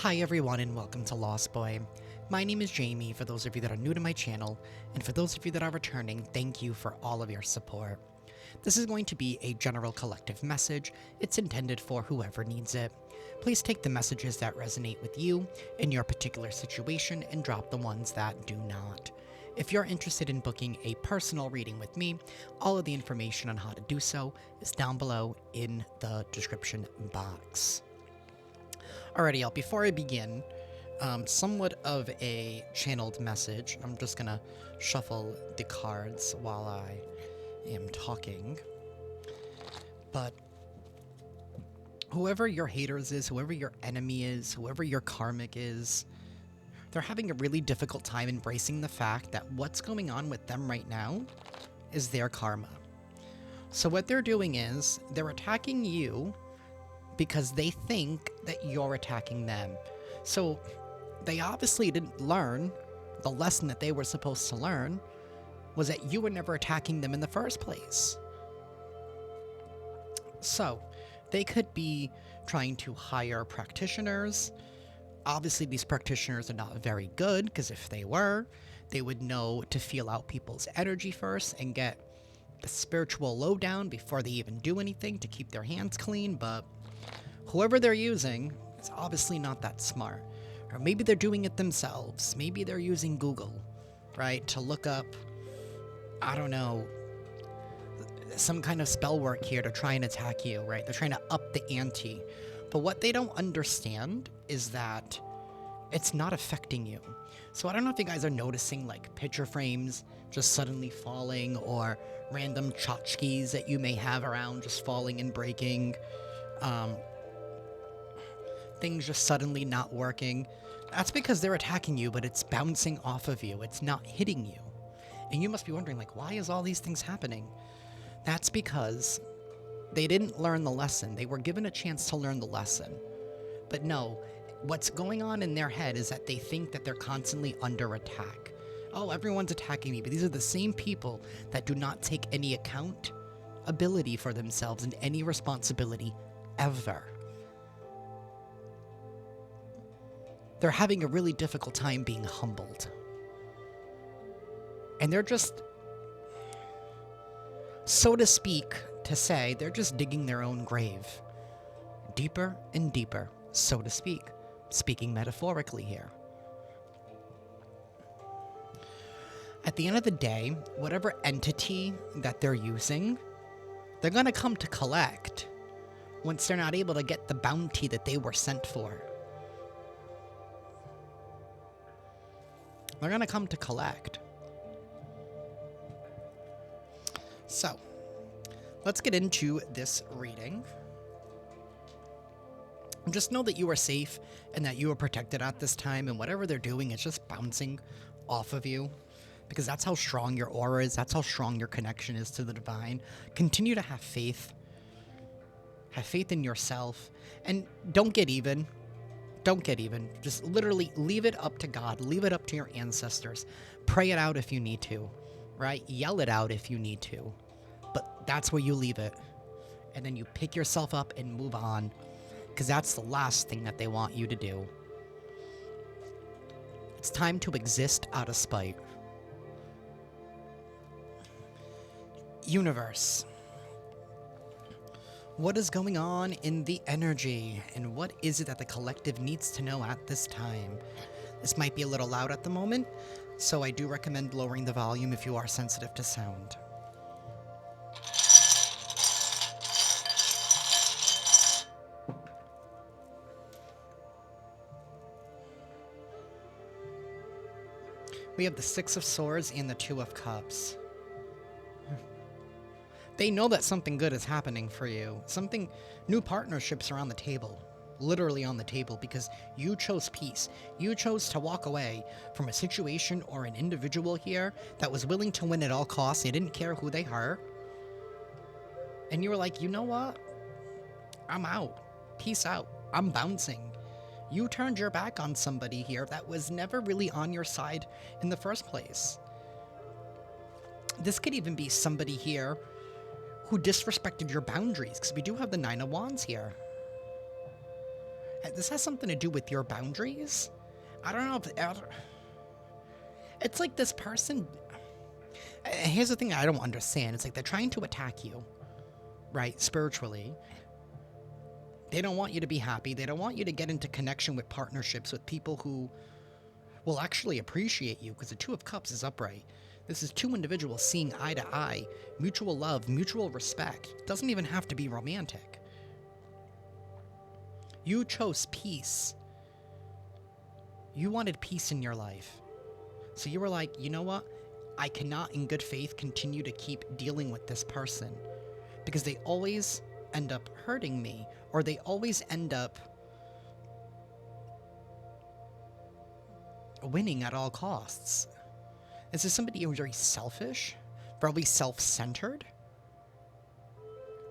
Hi everyone and welcome to Lost Boy. My name is Jamie for those of you that are new to my channel, and for those of you that are returning, thank you for all of your support. This is going to be a general collective message. It's intended for whoever needs it. Please take the messages that resonate with you in your particular situation and drop the ones that do not. If you're interested in booking a personal reading with me, all of the information on how to do so is down below in the description box. Alrighty, y'all, before I begin, somewhat of a channeled message. I'm just gonna shuffle the cards while I am talking. But whoever your haters is, whoever your enemy is, whoever your karmic is, they're having a really difficult time embracing the fact that what's going on with them right now is their karma. So what they're doing is they're attacking you because they think that you're attacking them. So they obviously didn't learn the lesson that they were supposed to learn, was that you were never attacking them in the first place. So they could be trying to hire practitioners. Obviously these practitioners are not very good, because if they were, they would know to feel out people's energy first and get the spiritual lowdown before they even do anything to keep their hands clean. But whoever they're using is obviously not that smart. Or maybe they're doing it themselves. Maybe they're using Google, right, to look up, I don't know, some kind of spell work here to try and attack you, right? They're trying to up the ante. But what they don't understand is that it's not affecting you. So I don't know if you guys are noticing, like, picture frames just suddenly falling, or random tchotchkes that you may have around just falling and breaking. Things just suddenly not working. That's because they're attacking you, but it's bouncing off of you. It's not hitting you. And you must be wondering, like, why is all these things happening? That's because they didn't learn the lesson. They were given a chance to learn the lesson. But no, what's going on in their head is that they think that they're constantly under attack. Oh, everyone's attacking me, but these are the same people that do not take any accountability for themselves and any responsibility ever. They're having a really difficult time being humbled. And they're just, so to speak, to say, they're just digging their own grave. Deeper and deeper, so to speak. Speaking metaphorically here. At the end of the day, whatever entity that they're using, they're going to come to collect once they're not able to get the bounty that they were sent for. They're going to come to collect. So, let's get into this reading. Just know that you are safe and that you are protected at this time, and whatever they're doing is just bouncing off of you, because that's how strong your aura is. That's how strong your connection is to the divine. Continue to have faith. Have faith in yourself, and don't get even. Don't get even. Just literally leave it up to God. Leave it up to your ancestors. Pray it out if you need to, right? Yell it out if you need to. But that's where you leave it. And then you pick yourself up and move on, because that's the last thing that they want you to do. It's time to exist out of spite. Universe. What is going on in the energy, and what is it that the collective needs to know at this time? This might be a little loud at the moment, so I do recommend lowering the volume if you are sensitive to sound. We have the Six of Swords and the Two of Cups. They know that something good is happening for you. New partnerships are on the table. Literally on the table, because you chose peace. You chose to walk away from a situation or an individual here that was willing to win at all costs. They didn't care who they hurt. And you were like, you know what? I'm out. Peace out. I'm bouncing. You turned your back on somebody here that was never really on your side in the first place. This could even be somebody here who disrespected your boundaries, because we do have the Nine of Wands here. This has something to do with your boundaries. I don't know if it's like this person. Here's the thing I don't understand. It's like they're trying to attack you, right? Spiritually. They don't want you to be happy. They don't want you to get into connection with partnerships with people who will actually appreciate you, because the Two of Cups is upright. This is two individuals seeing eye to eye, mutual love, mutual respect. It doesn't even have to be romantic. You chose peace. You wanted peace in your life. So you were like, you know what? I cannot in good faith continue to keep dealing with this person because they always end up hurting me, or they always end up winning at all costs. This is somebody who's very selfish, probably self-centered.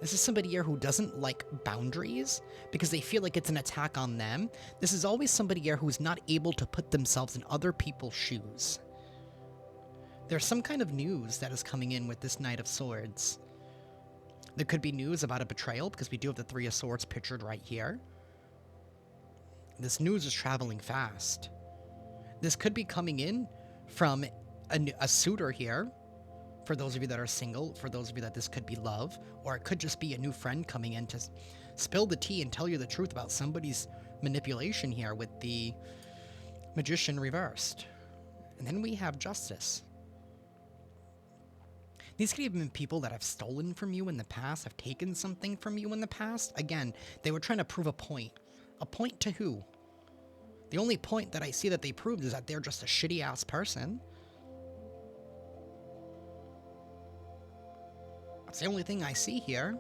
This is somebody here who doesn't like boundaries because they feel like it's an attack on them. This is always somebody here who's not able to put themselves in other people's shoes. There's some kind of news that is coming in with this Knight of Swords. There could be news about a betrayal because we do have the Three of Swords pictured right here. This news is traveling fast. This could be coming in from a suitor here, for those of you that are single, for those of you that this could be love, or it could just be a new friend coming in to spill the tea and tell you the truth about somebody's manipulation here with the Magician reversed. And then we have Justice. These could even be people that have stolen from you in the past, have taken something from you in the past. Again, they were trying to prove a point. A point to who? The only point that I see that they proved is that they're just a shitty-ass person. That's the only thing I see here.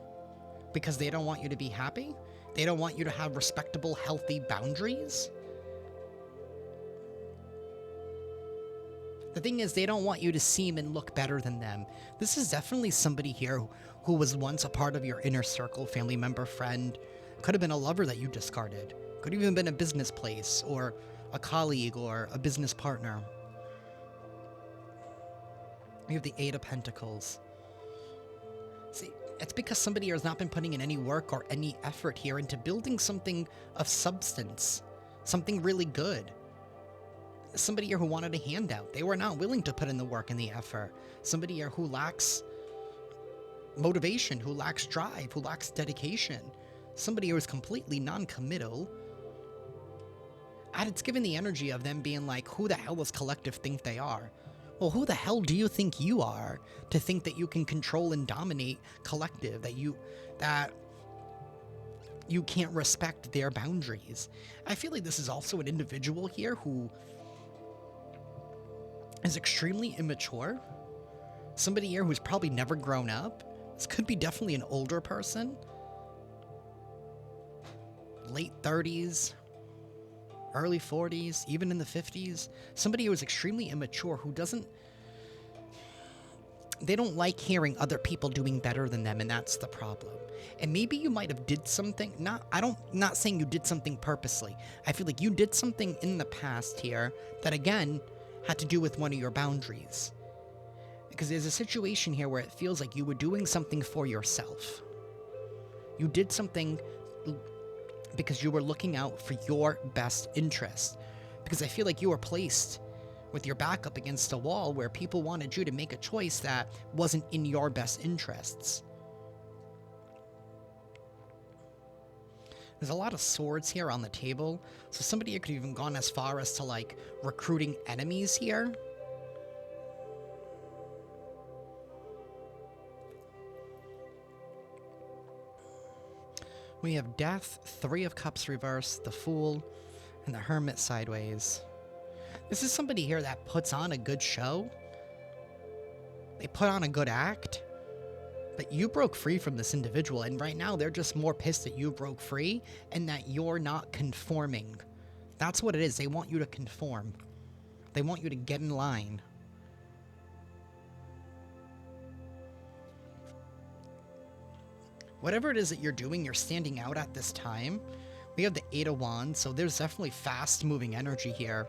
Because they don't want you to be happy. They don't want you to have respectable, healthy boundaries. The thing is, they don't want you to seem and look better than them. This is definitely somebody here who was once a part of your inner circle, family member, friend. Could have been a lover that you discarded. Could have even been a business place, or a colleague, or a business partner. We have the Eight of Pentacles. See, it's because somebody has not been putting in any work or any effort here into building something of substance. Something really good. Somebody here who wanted a handout. They were not willing to put in the work and the effort. Somebody here who lacks motivation, who lacks drive, who lacks dedication. Somebody who is completely non-committal. And it's given the energy of them being like, who the hell does collective think they are? Well, who the hell do you think you are to think that you can control and dominate collective, that you can't respect their boundaries? I feel like this is also an individual here who is extremely immature. Somebody here who's probably never grown up. This could be definitely an older person. Late 30s, early 40s, even in the 50s. Somebody who is extremely immature, who doesn't... They don't like hearing other people doing better than them, and that's the problem. And maybe you might have did something, not saying you did something purposely. I feel like you did something in the past here that, again, had to do with one of your boundaries. Because there's a situation here where it feels like you were doing something for yourself. You did something because you were looking out for your best interest. Because I feel like you were placed with your back up against a wall where people wanted you to make a choice that wasn't in your best interests. There's a lot of swords here on the table, so somebody could have even gone as far as to, like, recruiting enemies here. We have Death, Three of Cups reversed, the Fool, and the Hermit sideways. This is somebody here that puts on a good show. They put on a good act. But you broke free from this individual, and right now they're just more pissed that you broke free and that you're not conforming. That's what it is. They want you to conform. They want you to get in line. Whatever it is that you're doing, you're standing out at this time. We have the Eight of Wands, so there's definitely fast-moving energy here.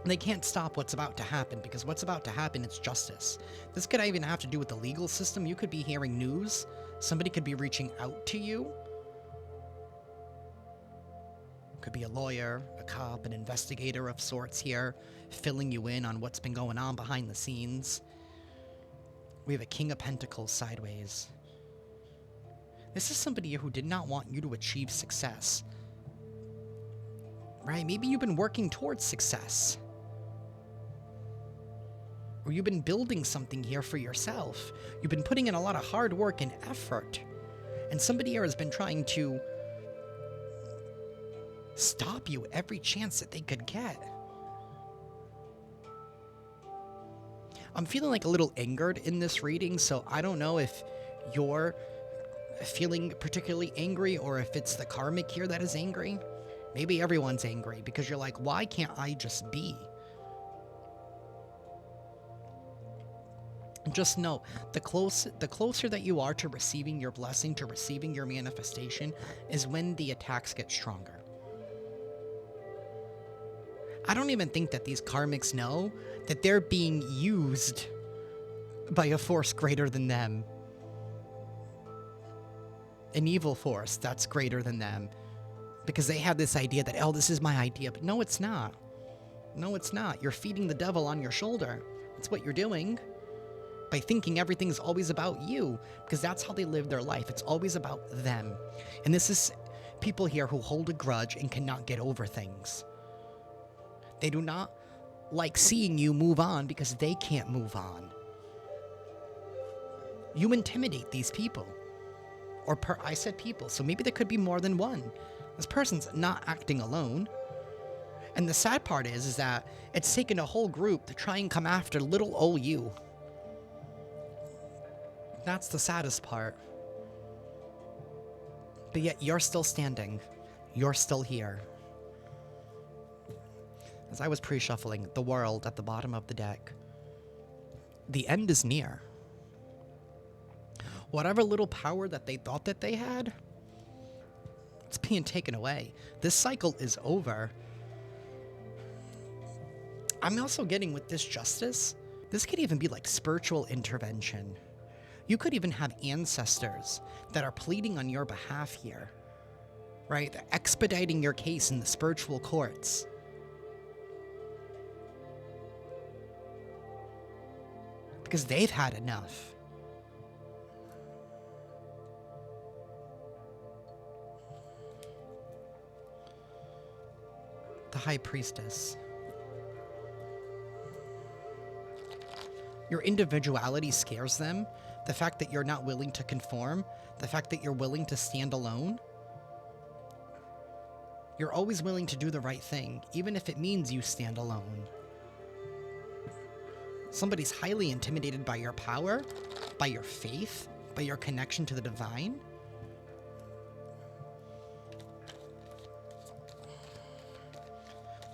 They can't stop what's about to happen, because what's about to happen is justice. This could even have to do with the legal system. You could be hearing news. Somebody could be reaching out to you. Could be a lawyer, a cop, an investigator of sorts here, filling you in on what's been going on behind the scenes. We have a King of Pentacles sideways. This is somebody who did not want you to achieve success. Right? Maybe you've been working towards success. Or you've been building something here for yourself. You've been putting in a lot of hard work and effort. And somebody here has been trying to stop you every chance that they could get. I'm feeling like a little angered in this reading, so I don't know if you're feeling particularly angry or if it's the karmic here that is angry. Maybe everyone's angry because you're like, why can't I just be? Just know, the closer that you are to receiving your blessing, to receiving your manifestation, is when the attacks get stronger. I don't even think that these karmics know that they're being used by a force greater than them. An evil force that's greater than them. Because they have this idea that, oh, this is my idea. But no, it's not. No, it's not. You're feeding the devil on your shoulder. That's what you're doing. By thinking everything's always about you. Because that's how they live their life. It's always about them. And this is people here who hold a grudge and cannot get over things. They do not like seeing you move on because they can't move on. You intimidate these people. Or I said people, so maybe there could be more than one. This person's not acting alone. And the sad part is that it's taken a whole group to try and come after little old you. That's the saddest part. But yet you're still standing. You're still here. As I was pre-shuffling, the world at the bottom of the deck. The end is near. Whatever little power that they thought that they had, it's being taken away. This cycle is over. I'm also getting with this justice, this could even be like spiritual intervention. You could even have ancestors that are pleading on your behalf here, right? They're expediting your case in the spiritual courts. Because they've had enough. The High Priestess. Your individuality scares them. The fact that you're not willing to conform. The fact that you're willing to stand alone. You're always willing to do the right thing, even if it means you stand alone. Somebody's highly intimidated by your power, by your faith, by your connection to the divine.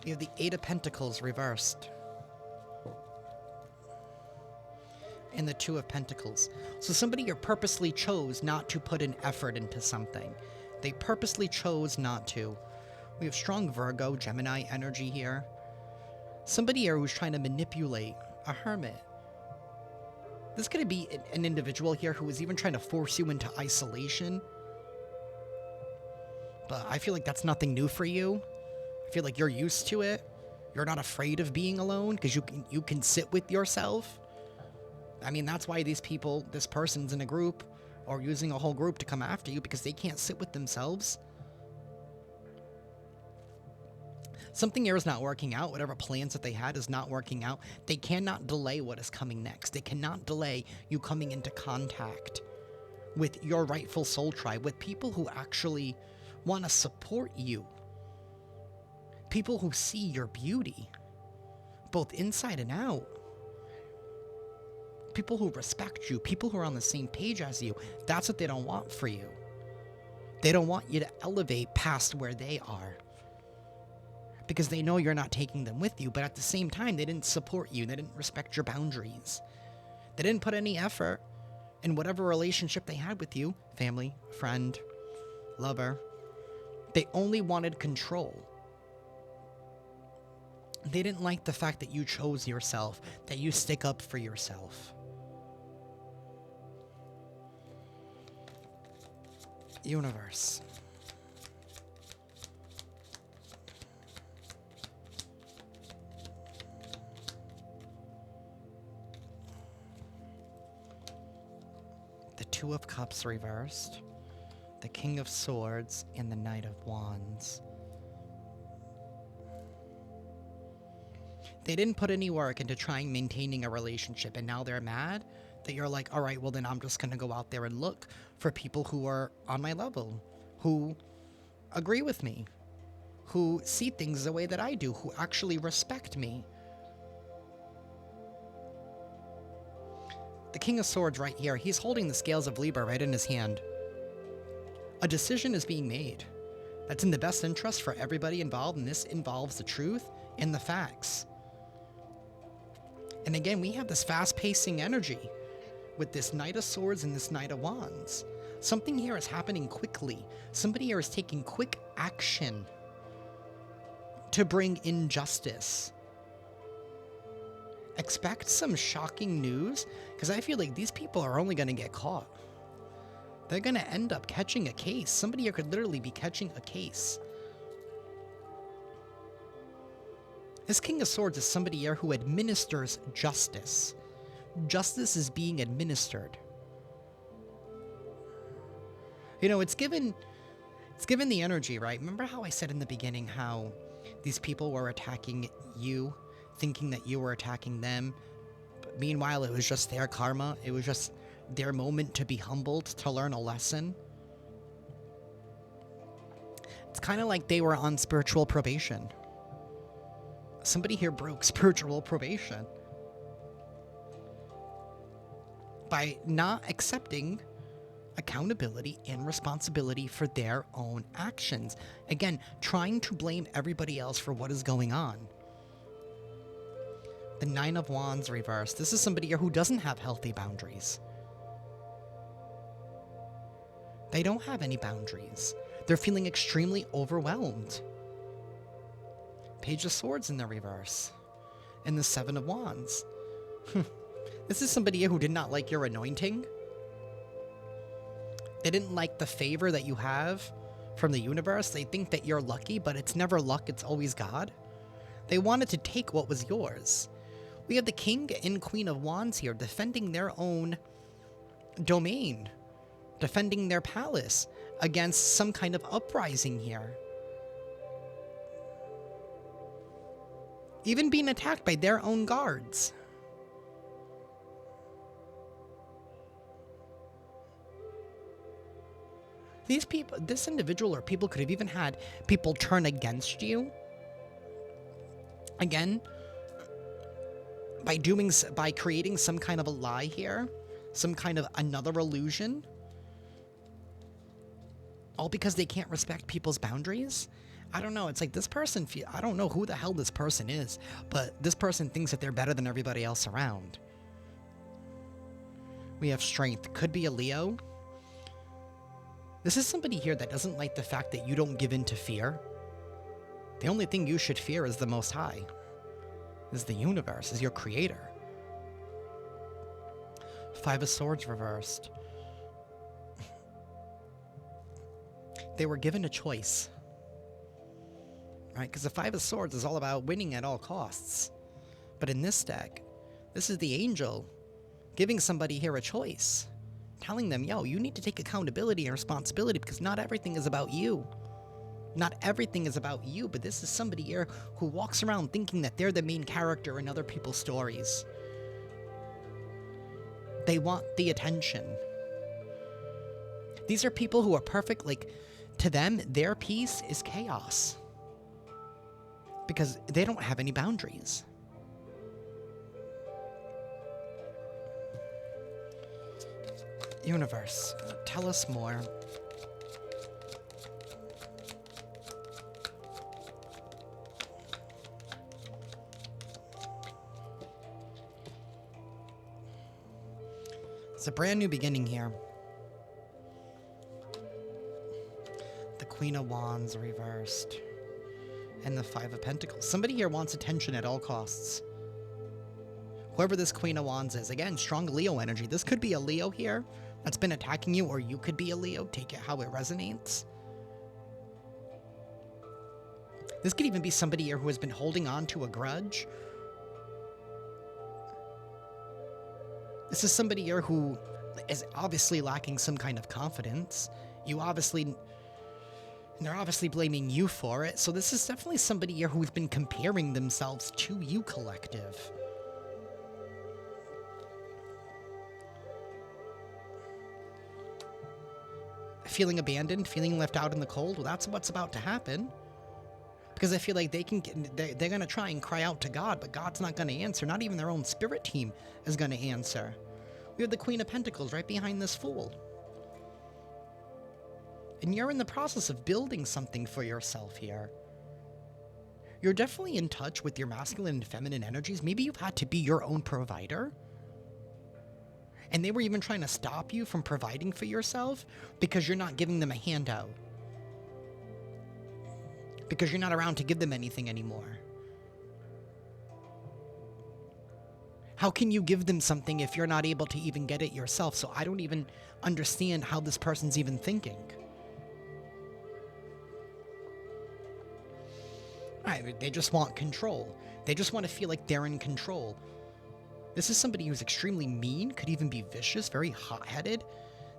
You have the Eight of Pentacles reversed. And the Two of Pentacles. So somebody here purposely chose not to put an effort into something. They purposely chose not to. We have strong Virgo, Gemini energy here. Somebody here who's trying to manipulate a hermit. This could be an individual here who is even trying to force you into isolation. But I feel like that's nothing new for you. I feel like you're used to it. You're not afraid of being alone because you can sit with yourself. I mean, that's why this person's in a group or using a whole group to come after you, because they can't sit with themselves. Something here is not working out. Whatever plans that they had is not working out. They cannot delay what is coming next. They cannot delay you coming into contact with your rightful soul tribe, with people who actually want to support you. People who see your beauty, both inside and out. People who respect you, people who are on the same page as you. That's what they don't want for you. They don't want you to elevate past where they are. Because they know you're not taking them with you, but at the same time, they didn't support you. They didn't respect your boundaries. They didn't put any effort in whatever relationship they had with you, family, friend, lover. They only wanted control. They didn't like the fact that you chose yourself, that you stick up for yourself. Universe. Two of Cups reversed, the King of Swords, and the Knight of Wands. They didn't put any work into trying maintaining a relationship, and now they're mad that you're like, all right, well then I'm just going to go out there and look for people who are on my level, who agree with me, who see things the way that I do, who actually respect me. The King of Swords right here, he's holding the scales of Libra right in his hand. A decision is being made that's in the best interest for everybody involved, and this involves the truth and the facts. And again, we have this fast-pacing energy with this Knight of Swords and this Knight of Wands. Something here is happening quickly. Somebody here is taking quick action to bring injustice. Expect some shocking news, because I feel like these people are only going to get caught. They're going to end up catching a case. Somebody here could literally be catching a case. This King of Swords is somebody here who administers justice. Justice is being administered. You know, it's given the energy, right? Remember how I said in the beginning how these people were attacking you, thinking that you were attacking them? But meanwhile, it was just their karma. It was just their moment to be humbled, to learn a lesson. It's kind of like they were on spiritual probation. Somebody here broke spiritual probation by not accepting accountability and responsibility for their own actions. Again, trying to blame everybody else for what is going on. The Nine of Wands reversed. This is somebody here who doesn't have healthy boundaries. They don't have any boundaries. They're feeling extremely overwhelmed. Page of Swords in the reverse. And the Seven of Wands. This is somebody who did not like your anointing. They didn't like the favor that you have from the universe. They think that you're lucky, but it's never luck, it's always God. They wanted to take what was yours. We have the King and Queen of Wands here defending their own domain, defending their palace against some kind of uprising here. Even being attacked by their own guards. These people, this individual or people could have even had people turn against you. Again, by creating some kind of a lie here, some kind of another illusion. All because they can't respect people's boundaries. I don't know. It's like this person, I don't know who the hell this person is, but this person thinks that they're better than everybody else around. We have Strength. Could be a Leo. This is somebody here that doesn't like the fact that you don't give in to fear. The only thing you should fear is the Most High, is the universe, is your creator. Five of Swords reversed. They were given a choice. Right? Because the Five of Swords is all about winning at all costs. But in this deck, this is the angel giving somebody here a choice. Telling them, yo, you need to take accountability and responsibility because not everything is about you. Not everything is about you, but this is somebody here who walks around thinking that they're the main character in other people's stories. They want the attention. These are people who are perfect, like, to them, their peace is chaos. Because they don't have any boundaries. Universe, tell us more. It's a brand new beginning here. The Queen of Wands reversed. And the Five of Pentacles. Somebody here wants attention at all costs. Whoever this Queen of Wands is. Again, strong Leo energy. This could be a Leo here that's been attacking you, or you could be a Leo. Take it how it resonates. This could even be somebody here who has been holding on to a grudge. This is somebody here who is obviously lacking some kind of confidence. You obviously, and they're obviously blaming you for it. So this is definitely somebody here who's been comparing themselves to you, collective. Feeling abandoned, feeling left out in the cold. Well, that's what's about to happen. Because I feel like they're going to try and cry out to God, but God's not going to answer. Not even their own spirit team is going to answer. We have the Queen of Pentacles right behind this Fool. And you're in the process of building something for yourself here. You're definitely in touch with your masculine and feminine energies. Maybe you've had to be your own provider. And they were even trying to stop you from providing for yourself because you're not giving them a handout. Because you're not around to give them anything anymore. How can you give them something if you're not able to even get it yourself? So I don't even understand how this person's even thinking. Right, they just want control. They just want to feel like they're in control. This is somebody who's extremely mean, could even be vicious, very hot-headed.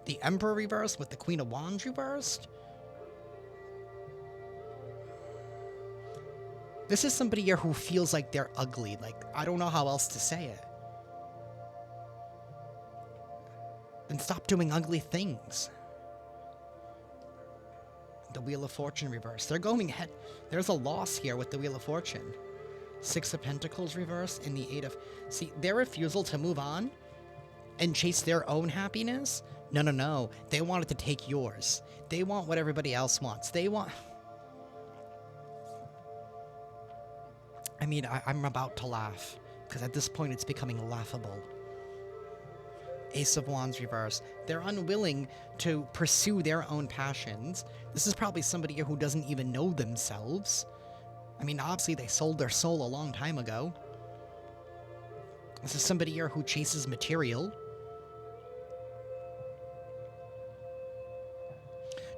The Emperor reversed with the Queen of Wands reversed. This is somebody here who feels like they're ugly. Like, I don't know how else to say it. Then stop doing ugly things. The Wheel of Fortune reversed. They're going ahead. There's a loss here with the Wheel of Fortune. Six of Pentacles reversed and the Eight of... See, their refusal to move on and chase their own happiness? No. They wanted to take yours. They want what everybody else wants. They want... I mean, I'm about to laugh, because at this point it's becoming laughable. Ace of Wands reversed. They're unwilling to pursue their own passions. This is probably somebody who doesn't even know themselves. I mean, obviously they sold their soul a long time ago. This is somebody here who chases material.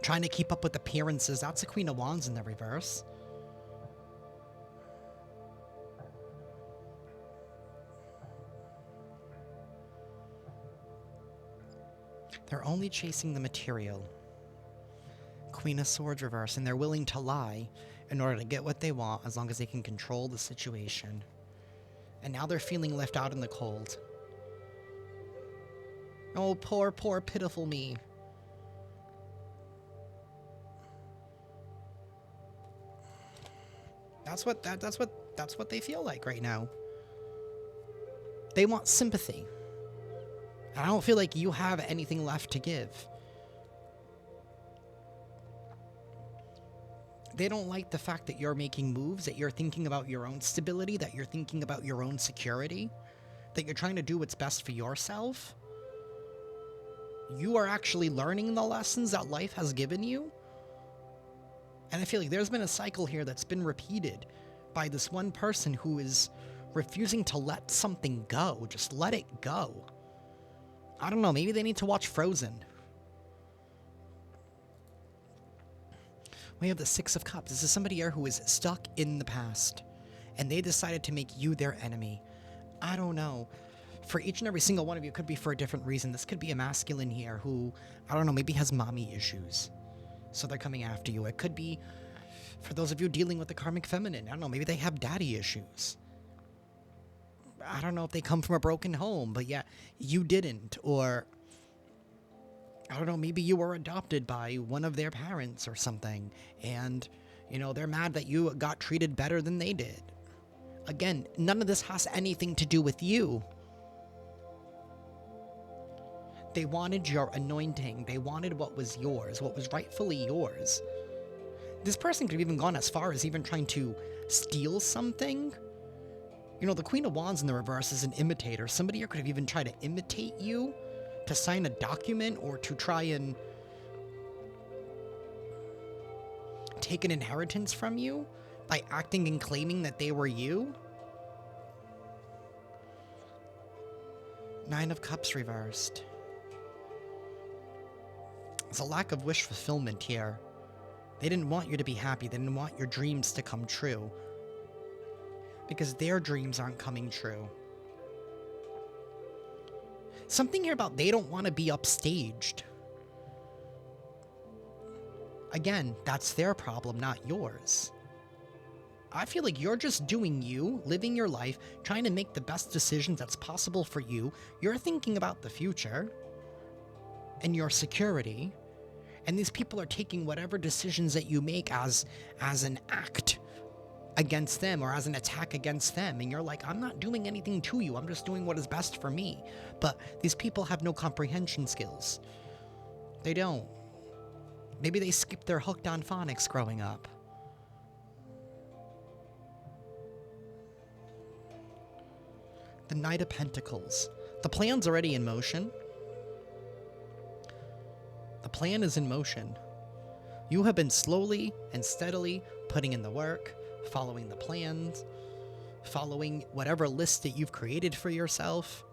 Trying to keep up with appearances. That's the Queen of Wands in the reverse. They're only chasing the material. Queen of Swords reverse, and they're willing to lie in order to get what they want as long as they can control the situation. And now they're feeling left out in the cold. Oh, poor, pitiful me. That's what they feel like right now. They want sympathy. I don't feel like you have anything left to give. They don't like the fact that you're making moves, that you're thinking about your own stability, that you're thinking about your own security, that you're trying to do what's best for yourself. You are actually learning the lessons that life has given you. And I feel like there's been a cycle here that's been repeated by this one person who is refusing to let something go. Just let it go. I don't know, maybe they need to watch Frozen. We have the Six of Cups. This is somebody here who is stuck in the past, and they decided to make you their enemy. I don't know. For each and every single one of you, it could be for a different reason. This could be a masculine here who, I don't know, maybe has mommy issues, so they're coming after you. It could be for those of you dealing with the karmic feminine. I don't know, maybe they have daddy issues. I don't know if they come from a broken home, but yeah, you didn't. Or, I don't know, maybe you were adopted by one of their parents or something, and, you know, they're mad that you got treated better than they did. Again, none of this has anything to do with you. They wanted your anointing. They wanted what was yours, what was rightfully yours. This person could have even gone as far as even trying to steal something. You know, the Queen of Wands in the reverse is an imitator. Somebody here could have even tried to imitate you to sign a document or to try and take an inheritance from you by acting and claiming that they were you. Nine of Cups reversed. There's a lack of wish fulfillment here. They didn't want you to be happy. They didn't want your dreams to come true. Because their dreams aren't coming true. Something here about they don't want to be upstaged. Again, that's their problem, not yours. I feel like you're just doing you, living your life, trying to make the best decisions that's possible for you. You're thinking about the future and your security, and these people are taking whatever decisions that you make as an act against them or as an attack against them, and you're like, I'm not doing anything to you, I'm just doing what is best for me. But these people have no comprehension skills. They don't. Maybe they skipped their hooked on phonics growing up. The Knight of Pentacles. The plan's already in motion. The plan is in motion. You have been slowly and steadily putting in the work, following the plans, following whatever list that you've created for yourself.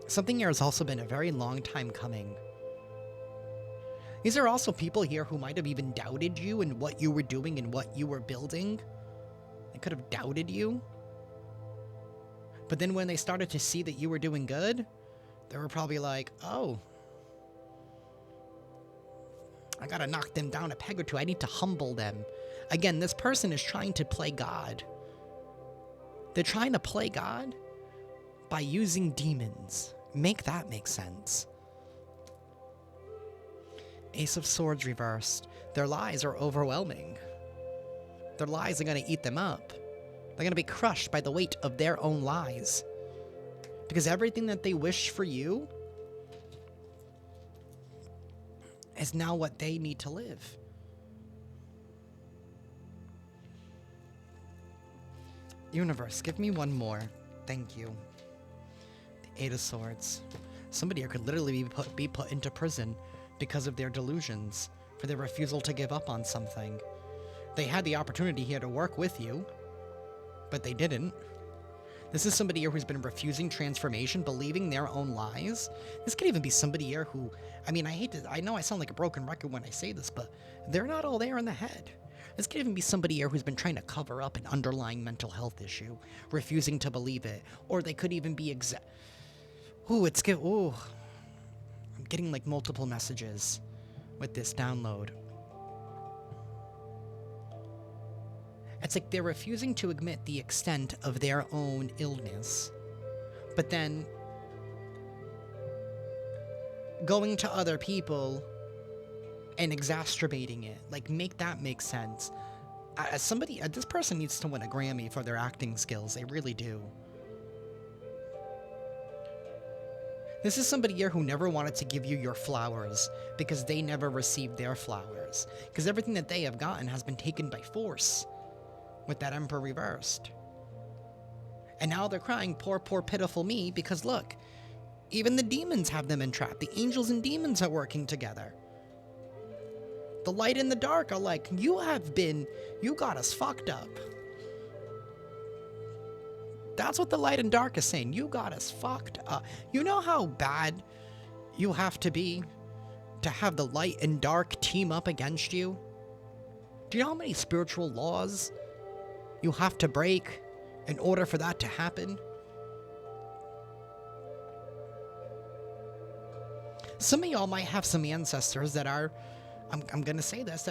Something here has also been a very long time coming. These are also people here who might have even doubted you and what you were doing and what you were building. They could have doubted you. But then when they started to see that you were doing good, they were probably like, oh, I gotta knock them down a peg or two. I need to humble them. Again, this person is trying to play God. They're trying to play God by using demons. Make that make sense. Ace of Swords reversed. Their lies are overwhelming. Their lies are going to eat them up. They're going to be crushed by the weight of their own lies. Because everything that they wish for you is now what they need to live. Universe, give me one more. Thank you. The Eight of Swords. Somebody here could literally be put into prison because of their delusions, for their refusal to give up on something. They had the opportunity here to work with you, but they didn't. This is somebody here who's been refusing transformation, believing their own lies. This could even be somebody here who, I mean, I know I sound like a broken record when I say this, but they're not all there in the head. This could even be somebody here who's been trying to cover up an underlying mental health issue, refusing to believe it. Or they could even be I'm getting like multiple messages with this download. It's like they're refusing to admit the extent of their own illness, but then going to other people and exacerbating it. Like, make that make sense. This person needs to win a Grammy for their acting skills. They really do. This is somebody here who never wanted to give you your flowers because they never received their flowers. Because everything that they have gotten has been taken by force with that Emperor reversed. And now they're crying, poor, poor, pitiful me, because look, even the demons have them entrapped. The angels and demons are working together. The light and the dark are like, you got us fucked up. That's what the light and dark is saying. You got us fucked up. You know how bad you have to be to have the light and dark team up against you? Do you know how many spiritual laws you have to break in order for that to happen? Some of y'all might have some ancestors that are, I'm going to say this,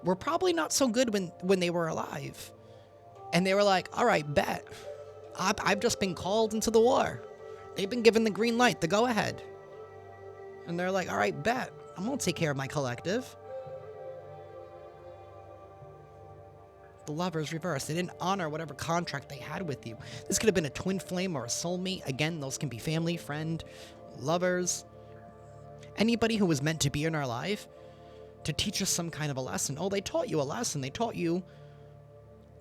were probably not so good when they were alive. And they were like, all right, bet. I've just been called into the war. They've been given the green light, the go-ahead. And they're like, all right, bet. I'm going to take care of my collective. The Lovers reversed. They didn't honor whatever contract they had with you. This could have been a twin flame or a soulmate. Again, those can be family, friend, lovers. Anybody who was meant to be in our life to teach us some kind of a lesson. Oh, they taught you a lesson. They taught you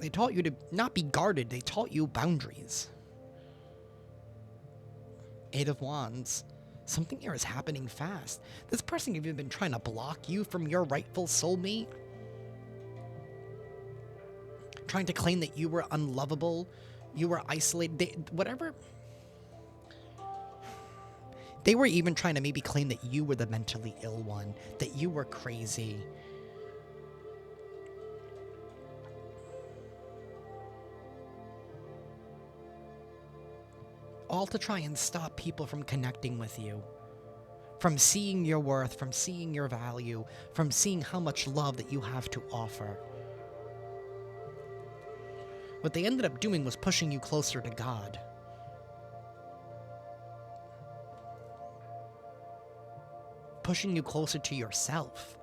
to not be guarded. They taught you boundaries. Eight of Wands. Something here is happening fast. This person could have been trying to block you from your rightful soulmate. Trying to claim that you were unlovable. You were isolated. Whatever. They were even trying to maybe claim that you were the mentally ill one. That you were crazy. all to try and stop people from connecting with you, from seeing your worth, from seeing your value, from seeing how much love that you have to offer. What they ended up doing was pushing you closer to God. Pushing you closer to yourself.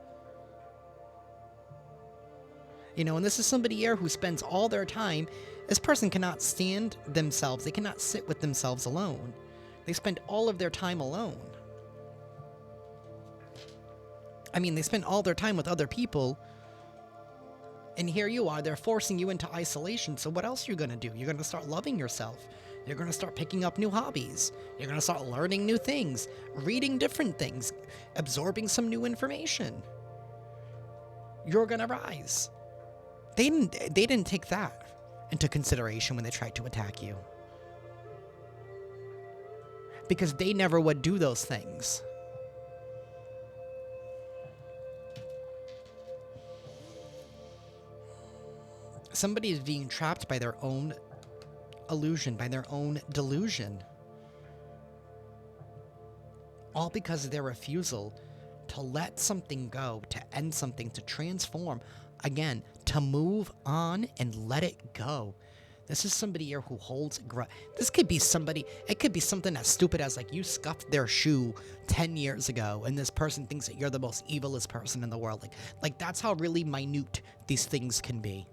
You know, and this is somebody here who spends all their time. This person cannot stand themselves. They cannot sit with themselves alone. They spend all of their time alone. I mean, they spend all their time with other people. And here you are, they're forcing you into isolation. So what else are you going to do? You're going to start loving yourself. You're going to start picking up new hobbies. You're going to start learning new things, reading different things, absorbing some new information. You're going to rise. They didn't take that into consideration when they tried to attack you. Because they never would do those things. Somebody is being trapped by their own illusion, by their own delusion. All because of their refusal to let something go, to end something, to transform. Again, to move on and let it go. This is somebody here who holds this could be somebody, it could be something as stupid as like you scuffed their shoe 10 years ago and this person thinks that you're the most evilest person in the world. Like that's how really minute these things can be.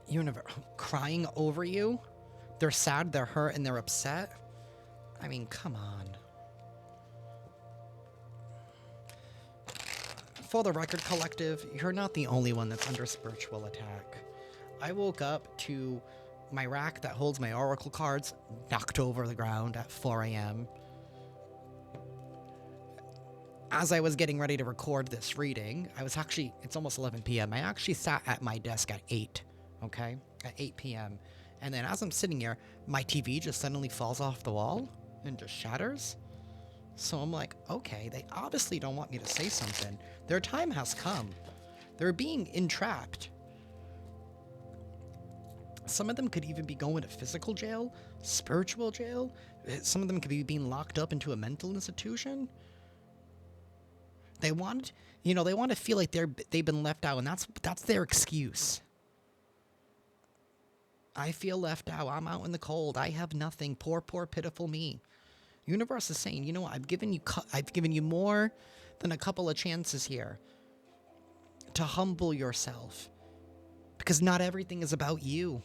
Universe crying over you. They're sad, they're hurt, and they're upset. I mean, come on. For the record, collective, you're not the only one that's under spiritual attack. I woke up to my rack that holds my oracle cards knocked over the ground at 4 a.m. As I was getting ready to record this reading, it's almost 11 p.m. I actually sat at my desk at 8, okay? At 8 p.m. And then as I'm sitting here, my TV just suddenly falls off the wall and just shatters. So I'm like, okay, they obviously don't want me to say something. Their time has come. They're being entrapped. Some of them could even be going to physical jail, spiritual jail. Some of them could be being locked up into a mental institution. They want to feel like they've been left out, and that's their excuse. I feel left out. I'm out in the cold. I have nothing. Poor, pitiful me. Universe is saying, you know what? I've given you more than a couple of chances here to humble yourself, because not everything is about you.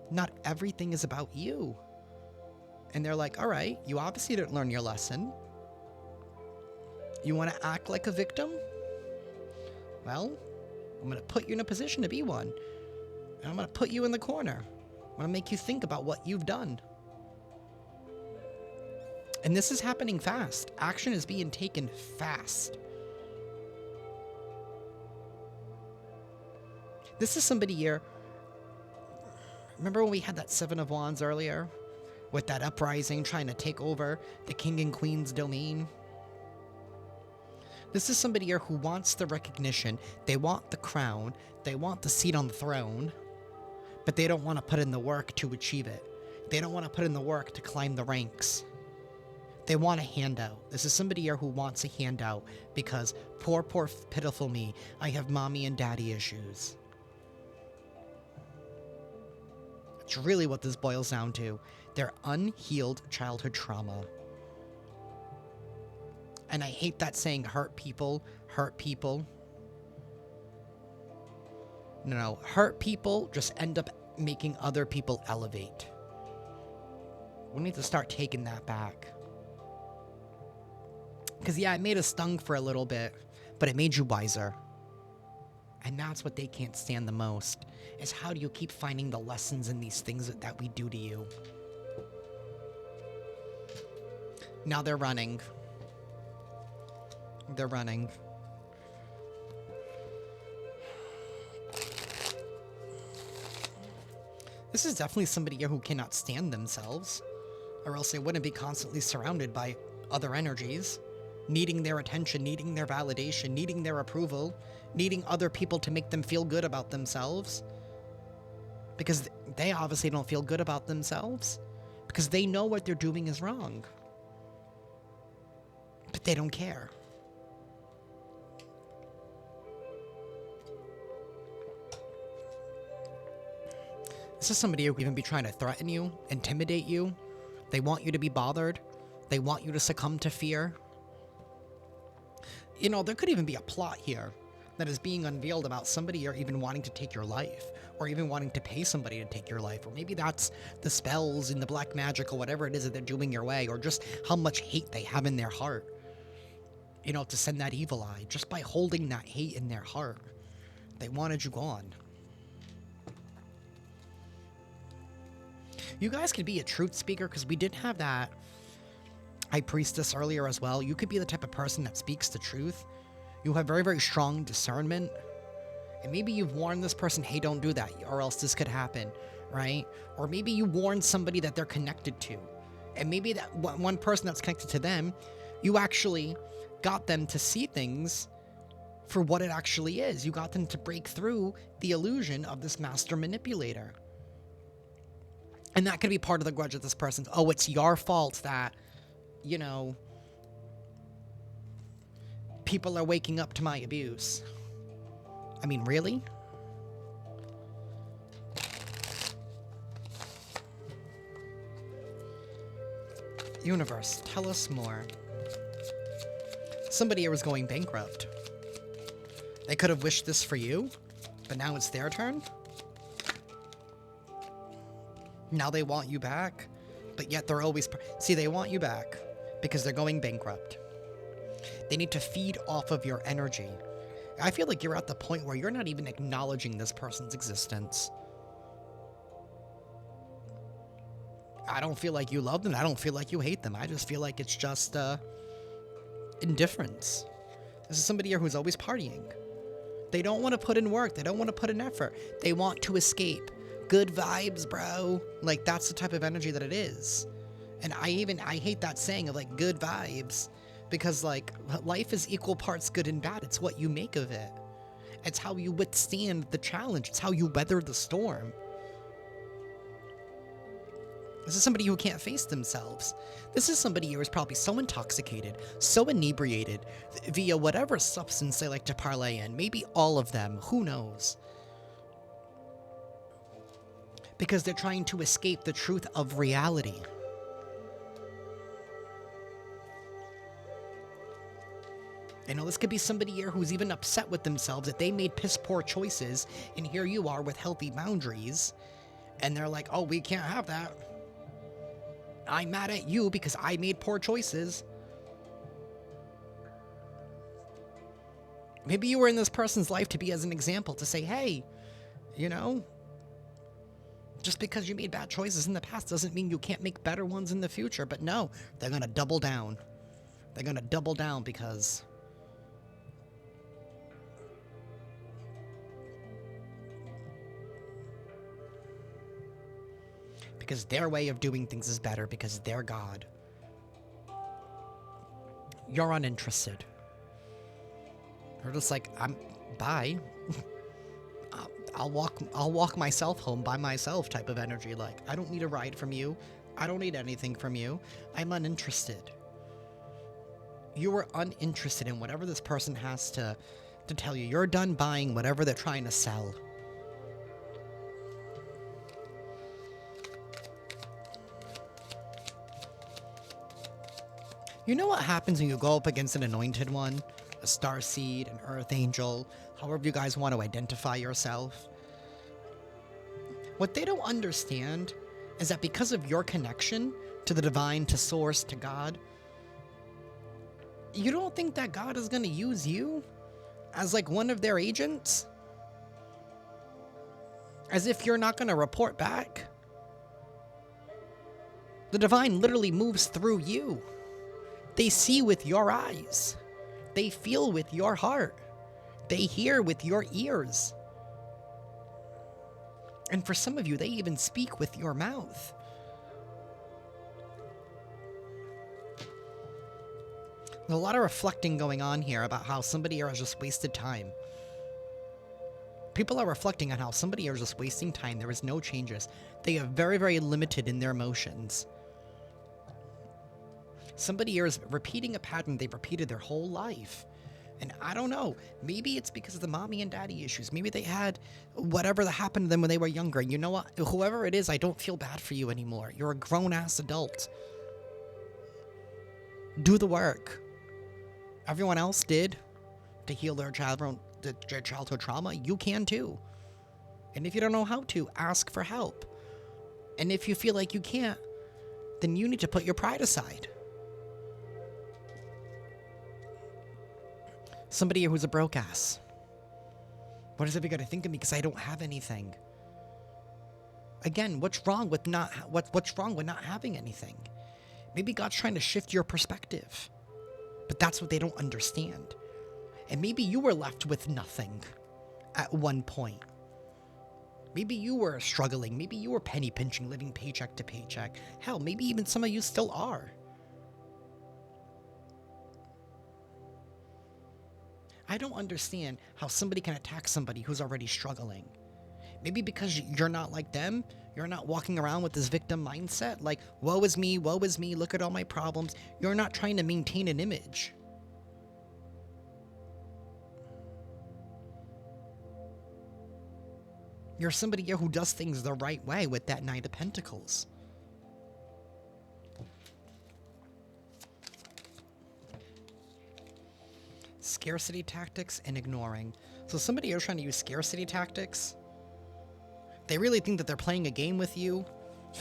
Not everything is about you. And they're like, all right, you obviously didn't learn your lesson. You want to act like a victim? Well, I'm going to put you in a position to be one. And I'm going to put you in the corner. I'm going to make you think about what you've done. And this is happening fast. Action is being taken fast. This is somebody here. Remember when we had that Seven of Wands earlier? With that uprising trying to take over the King and Queen's domain? This is somebody here who wants the recognition. They want the crown. They want the seat on the throne. But they don't want to put in the work to achieve it. They don't want to put in the work to climb the ranks. They want a handout. This is somebody here who wants a handout because poor, pitiful me. I have mommy and daddy issues. It's really what this boils down to. Their unhealed childhood trauma. And I hate that saying, hurt people. No, hurt people just end up making other people elevate. We need to start taking that back. Because, yeah, it made us stung for a little bit, but it made you wiser. And that's what they can't stand the most, is how do you keep finding the lessons in these things that we do to you? Now they're running. They're running. This is definitely somebody here who cannot stand themselves, or else they wouldn't be constantly surrounded by other energies. needing their attention, needing their validation, needing their approval, needing other people to make them feel good about themselves. Because they obviously don't feel good about themselves. Because they know what they're doing is wrong. But they don't care. This is somebody who could even be trying to threaten you, intimidate you. They want you to be bothered. They want you to succumb to fear. You know, there could even be a plot here that is being unveiled about somebody or even wanting to take your life, or even wanting to pay somebody to take your life, or maybe that's the spells and the black magic or whatever it is that they're doing your way, or just how much hate they have in their heart, you know, to send that evil eye. Just by holding that hate in their heart, they wanted you gone. You guys could be a truth speaker, because we did have that High Priestess earlier as well. You could be the type of person that speaks the truth. You have very, very strong discernment. And maybe you've warned this person, hey, don't do that, or else this could happen, right? Or maybe you warned somebody that they're connected to. And maybe that one person that's connected to them, you actually got them to see things for what it actually is. You got them to break through the illusion of this master manipulator. And that could be part of the grudge of this person's, oh, it's your fault that, you know, people are waking up to my abuse. I mean, really? Universe, tell us more. Somebody here was going bankrupt. They could have wished this for you, but now it's their turn? Now they want you back, but yet they're always... See, they want you back because they're going bankrupt. They need to feed off of your energy. I feel like you're at the point where you're not even acknowledging this person's existence. I don't feel like you love them. I don't feel like you hate them. I just feel like it's just indifference. This is somebody here who's always partying. They don't want to put in work. They don't want to put in effort. They want to escape. Good vibes, bro. Like, that's the type of energy that it is. And I hate that saying of, like, good vibes. Because, like, life is equal parts good and bad. It's what you make of it. It's how you withstand the challenge. It's how you weather the storm. This is somebody who can't face themselves. This is somebody who is probably so intoxicated, so inebriated, via whatever substance they like to parlay in. Maybe all of them. Who knows? Because they're trying to escape the truth of reality. You know, this could be somebody here who's even upset with themselves that they made piss poor choices, and here you are with healthy boundaries, and they're like, oh, we can't have that. I'm mad at you because I made poor choices. Maybe you were in this person's life to be as an example, to say, hey, you know, just because you made bad choices in the past doesn't mean you can't make better ones in the future. But no, they're going to double down. They're going to double down because their way of doing things is better, because they're God. You're uninterested. They're just like, bye. I'll walk myself home by myself type of energy. Like, I don't need a ride from you. I don't need anything from you. I'm uninterested. You are uninterested in whatever this person has to tell you. You're done buying whatever they're trying to sell. You know what happens when you go up against an anointed one? A starseed, an earth angel, however you guys want to identify yourself. What they don't understand is that because of your connection to the divine, to source, to God, you don't think that God is going to use you as like one of their agents? As if you're not going to report back? The divine literally moves through you. They see with your eyes. They feel with your heart. They hear with your ears. And for some of you, they even speak with your mouth. There's a lot of reflecting going on here about how somebody here has just wasted time. People are reflecting on how somebody here is just wasting time. There is no changes. They are very, very limited in their emotions. Somebody here is repeating a pattern they've repeated their whole life. And I don't know, maybe it's because of the mommy and daddy issues. Maybe they had whatever that happened to them when they were younger. You know what? Whoever it is, I don't feel bad for you anymore. You're a grown-ass adult. Do the work. Everyone else did to heal their childhood trauma. You can too. And if you don't know how to, ask for help. And if you feel like you can't, then you need to put your pride aside. Somebody who's a broke ass. What is everybody gonna think of me because I don't have anything? Again, what's wrong with not having anything? Maybe God's trying to shift your perspective. But that's what they don't understand. And maybe you were left with nothing at one point. Maybe you were struggling. Maybe you were penny pinching, living paycheck to paycheck. Hell, maybe even some of you still are. I don't understand how somebody can attack somebody who's already struggling. Maybe because you're not like them, you're not walking around with this victim mindset, like, woe is me, look at all my problems. You're not trying to maintain an image. You're somebody here who does things the right way with that Knight of Pentacles. Scarcity tactics and ignoring. So somebody here trying to use scarcity tactics. They really think that they're playing a game with you.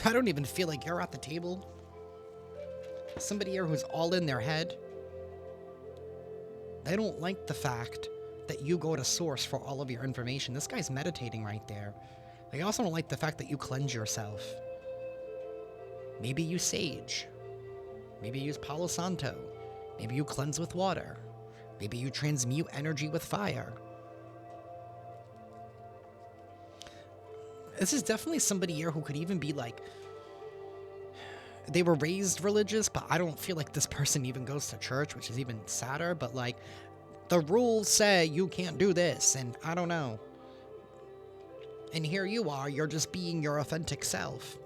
I don't even feel like you're at the table. Somebody here who's all in their head. They don't like the fact that you go to source for all of your information. This guy's meditating right there. They also don't like the fact that you cleanse yourself. Maybe you sage. Maybe you use Palo Santo. Maybe you cleanse with water. Maybe you transmute energy with fire. This is definitely somebody here who could even be like, they were raised religious, but I don't feel like this person even goes to church, which is even sadder, but like, the rules say you can't do this, and I don't know. And here you are, you're just being your authentic self.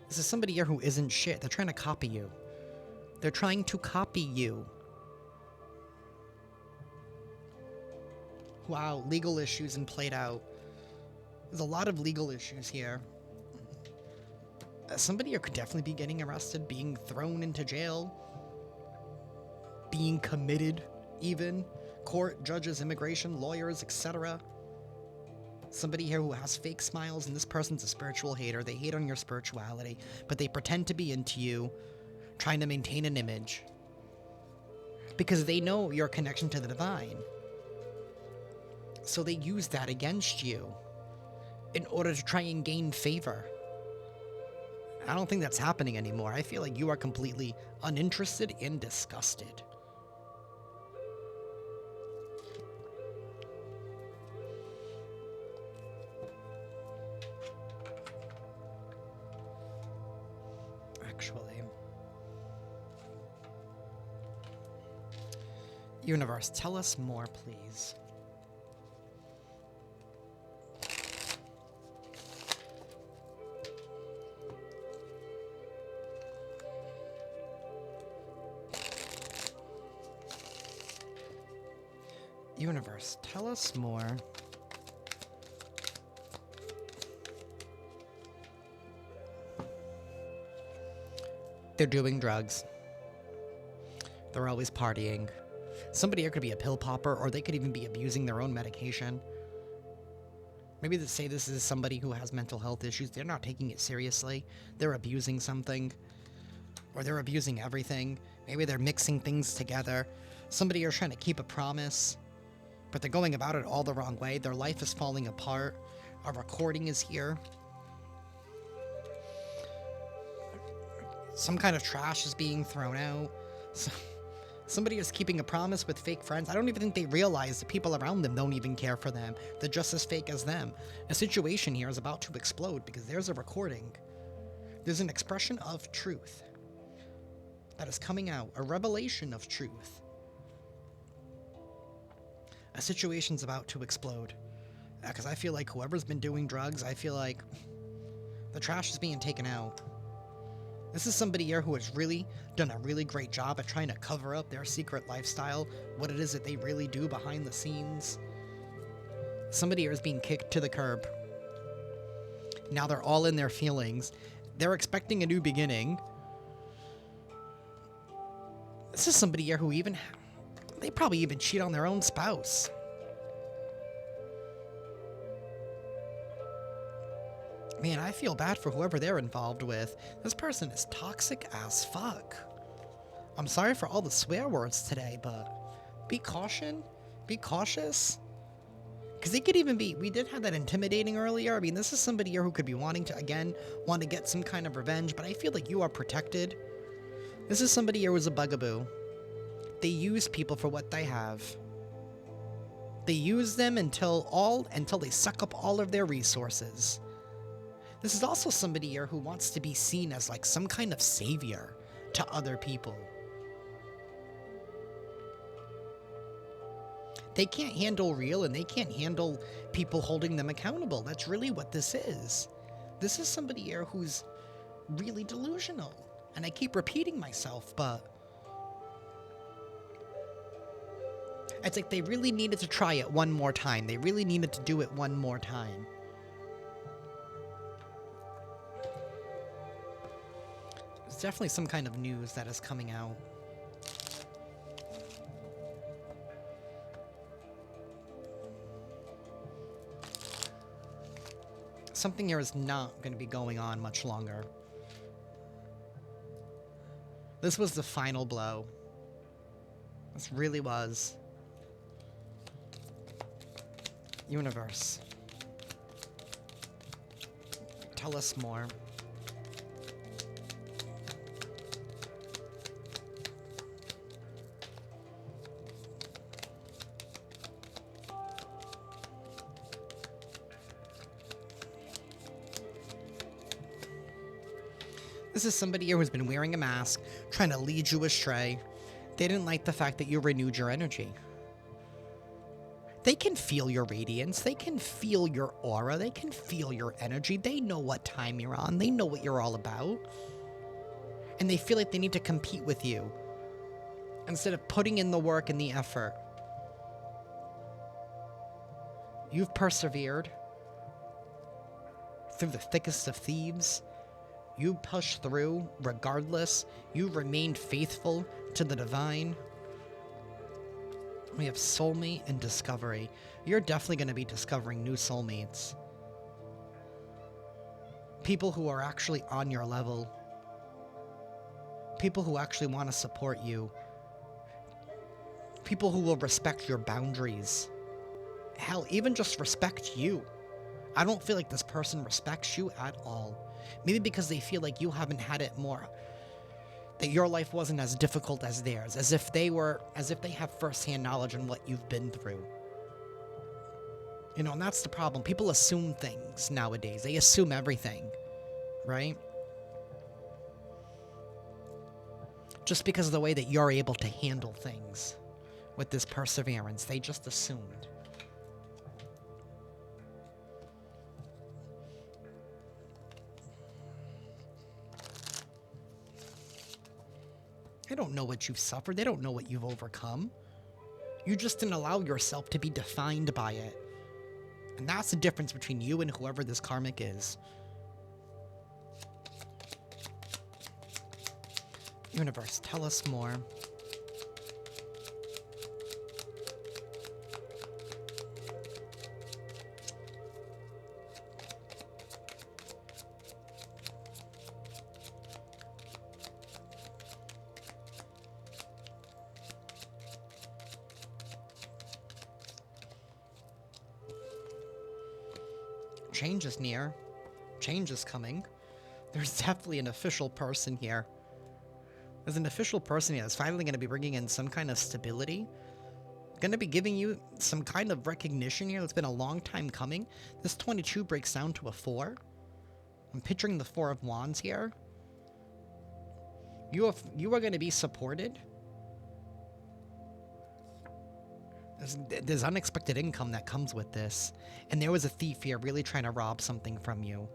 This is somebody here who isn't shit. They're trying to copy you. They're trying to copy you. Wow, legal issues and played out. There's a lot of legal issues here. Somebody here could definitely be getting arrested, being thrown into jail, being committed, even. Court, judges, immigration, lawyers, etc. Somebody here who has fake smiles, and this person's a spiritual hater. They hate on your spirituality, but they pretend to be into you, trying to maintain an image. Because they know your connection to the divine. So they use that against you in order to try and gain favor. I don't think that's happening anymore. I feel like you are completely uninterested and disgusted. Actually. Universe, tell us more, please. Universe, tell us more. They're doing drugs. They're always partying. Somebody here could be a pill popper, or they could even be abusing their own medication. Maybe they say this is somebody who has mental health issues. They're not taking it seriously. They're abusing something. Or they're abusing everything. Maybe they're mixing things together. Somebody here is trying to keep a promise, but they're going about it all the wrong way. Their life is falling apart. A recording is here. Some kind of trash is being thrown out. Somebody is keeping a promise with fake friends. I don't even think they realize the people around them don't even care for them. They're just as fake as them. A situation here is about to explode because there's a recording. There's an expression of truth that is coming out, a revelation of truth. A situation's about to explode. Because I feel like whoever's been doing drugs, I feel like the trash is being taken out. This is somebody here who has really done a really great job at trying to cover up their secret lifestyle, what it is that they really do behind the scenes. Somebody here is being kicked to the curb. Now they're all in their feelings. They're expecting a new beginning. This is somebody here who they probably even cheat on their own spouse. Man, I feel bad for whoever they're involved with. This person is toxic as fuck. I'm sorry for all the swear words today, but be cautious. Because they could even be, we did have that intimidating earlier. I mean, this is somebody here who could be wanting to get some kind of revenge, but I feel like you are protected. This is somebody here who's a bugaboo. They use people for what they have. They use them until they suck up all of their resources. This is also somebody here who wants to be seen as like some kind of savior to other people. They can't handle real, and they can't handle people holding them accountable. That's really what this is. This is somebody here who's really delusional. And I keep repeating myself, but it's like they really needed to try it one more time. They really needed to do it one more time. There's definitely some kind of news that is coming out. Something here is not going to be going on much longer. This was the final blow. This really was. Universe, tell us more. This is somebody here who's been wearing a mask, trying to lead you astray. They didn't like the fact that you renewed your energy. They can feel your radiance. They can feel your aura. They can feel your energy. They know what time you're on. They know what you're all about. And they feel like they need to compete with you instead of putting in the work and the effort. You've persevered through the thickest of thieves. You pushed through regardless. You remained faithful to the divine. We have soulmate and discovery. You're definitely going to be discovering new soulmates. People who are actually on your level. People who actually want to support you. People who will respect your boundaries. Hell, even just respect you. I don't feel like this person respects you at all. Maybe because they feel like you haven't had it more, that your life wasn't as difficult as theirs, as if they have firsthand knowledge on what you've been through. You know, and that's the problem. People assume things nowadays. They assume everything, right? Just because of the way that you're able to handle things with this perseverance, they just assumed. They don't know what you've suffered. They don't know what you've overcome. You just didn't allow yourself to be defined by it. And that's the difference between you and whoever this karmic is. Universe, tell us more. Change is near. Change is coming. There's definitely an official person here As an official person here that's finally going to be bringing in some kind of stability, going to be giving you some kind of recognition here that's been a long time coming. This 22 breaks down to a 4. I'm picturing the 4 of Wands here. You are going to be supported. There's unexpected income that comes with this. And there was a thief here really trying to rob something from you.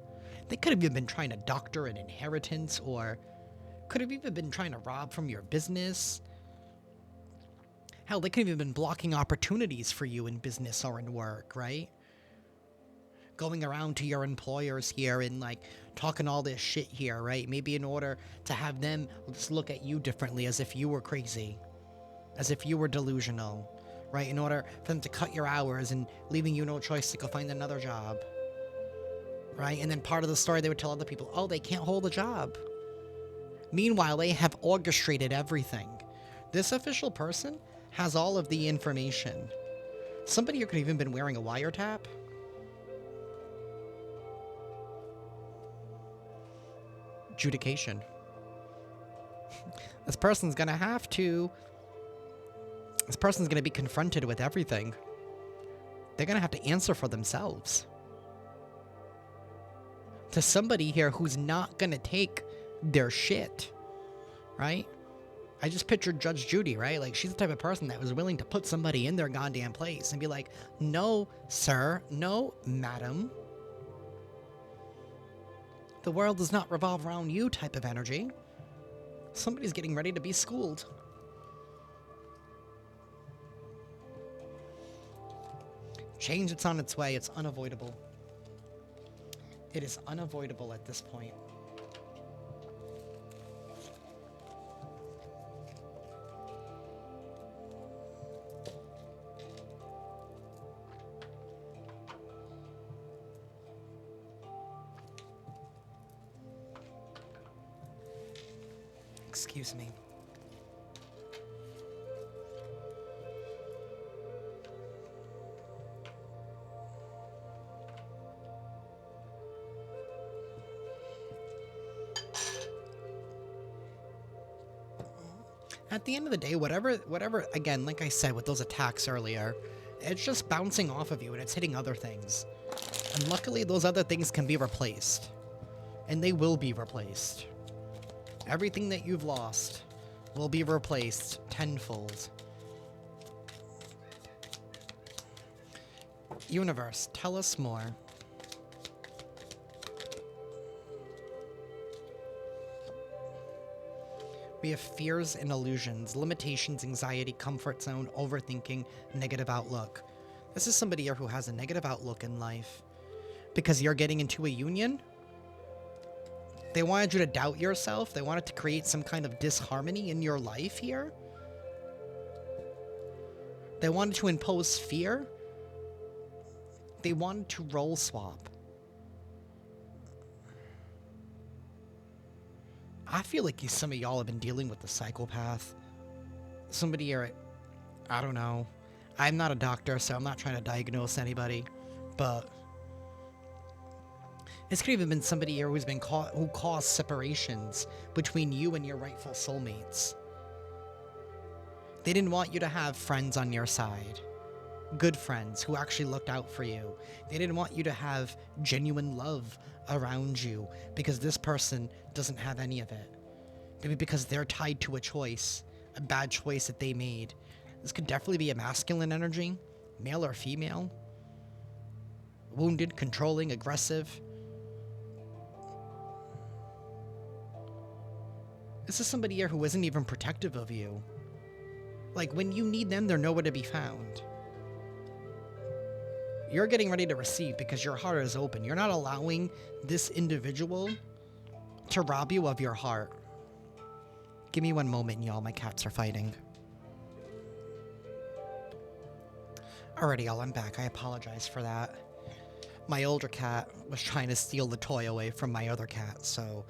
They could have even been trying to doctor an inheritance, or could have even been trying to rob from your business. Hell, they could have even been blocking opportunities for you in business or in work, right? Going around to your employers here and like talking all this shit here, right? Maybe in order to have them just look at you differently, as if you were crazy, as if you were delusional, right? In order for them to cut your hours and leaving you no choice to go find another job, right? And then part of the story, they would tell other people, oh, they can't hold a job. Meanwhile, they have orchestrated everything. This official person has all of the information. Somebody here could have even been wearing a wiretap. Adjudication. This person's going to be confronted with everything. They're going to have to answer for themselves. To somebody here who's not going to take their shit, right? I just pictured Judge Judy, right? Like, she's the type of person that was willing to put somebody in their goddamn place and be like, no, sir, no, madam. The world does not revolve around you type of energy. Somebody's getting ready to be schooled. Change, it's on its way. It's unavoidable. It is unavoidable at this point. Excuse me. At the end of the day, whatever, again, like I said with those attacks earlier, it's just bouncing off of you and it's hitting other things. And luckily, those other things can be replaced. And they will be replaced. Everything that you've lost will be replaced tenfold. Universe, tell us more. We have fears and illusions, limitations, anxiety, comfort zone, overthinking, negative outlook. This is somebody here who has a negative outlook in life. Because you're getting into a union? They wanted you to doubt yourself? They wanted to create some kind of disharmony in your life here? They wanted to impose fear? They wanted to role swap. I feel like some of y'all have been dealing with the psychopath. Somebody here, I don't know. I'm not a doctor, so I'm not trying to diagnose anybody. But this could have even been somebody here who caused separations between you and your rightful soulmates. They didn't want you to have friends on your side. Good friends who actually looked out for you. They didn't want you to have genuine love around you because this person doesn't have any of it. Maybe because they're tied to a choice, a bad choice that they made. This could definitely be a masculine energy, male or female. Wounded, controlling, aggressive. This is somebody here who isn't even protective of you. Like, when you need them, they're nowhere to be found. You're getting ready to receive because your heart is open. You're not allowing this individual to rob you of your heart. Give me one moment, y'all. My cats are fighting. Alrighty, y'all. I'm back. I apologize for that. My older cat was trying to steal the toy away from my other cat, so